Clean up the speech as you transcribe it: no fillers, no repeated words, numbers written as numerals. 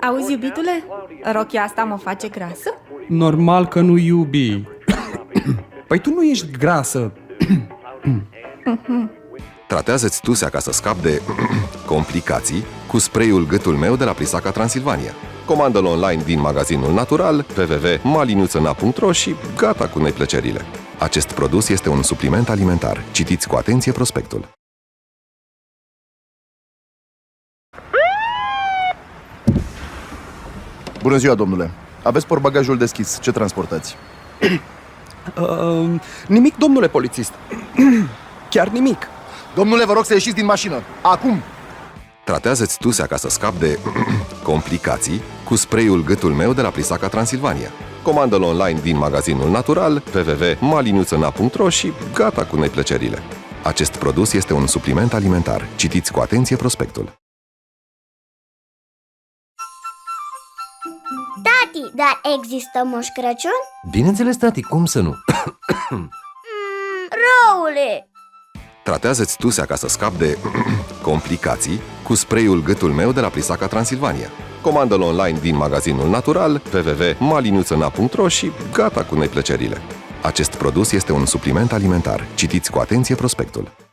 Auzi, iubitule? Rochia asta mă face grasă? Normal că nu, iubi. Păi tu nu ești grasă. Tratează-ți tusea ca să scapi de complicații cu spray-ul Gâtul meu de la Plisaca Transilvania. Comandă-l online din magazinul natural www.malinuțăna.ro și gata cu neplăcerile. Acest produs este un supliment alimentar. Citiți cu atenție prospectul. Bună ziua, domnule. Aveți portbagajul deschis. Ce transportați? Nimic, domnule polițist. Chiar nimic. Domnule, vă rog să ieșiți din mașină. Acum! Tratează-ți tusea ca să scapi de complicații cu spray-ul Gâtul meu de la Plisaca Transilvania. Comandă-l online din magazinul natural www.malinuțăna.ro și gata cu neplăcerile. Acest produs este un supliment alimentar. Citiți cu atenție prospectul. Tati, dar există Moș Crăciun? Bineînțeles, tati, cum să nu? Răule! Tratează-ți tusea ca să scapi de complicații cu spray-ul Gâtul meu de la Plisaca Transilvania. Comandă-l online din magazinul natural www.malinuțăna.ro și gata cu neplăcerile. Acest produs este un supliment alimentar. Citiți cu atenție prospectul.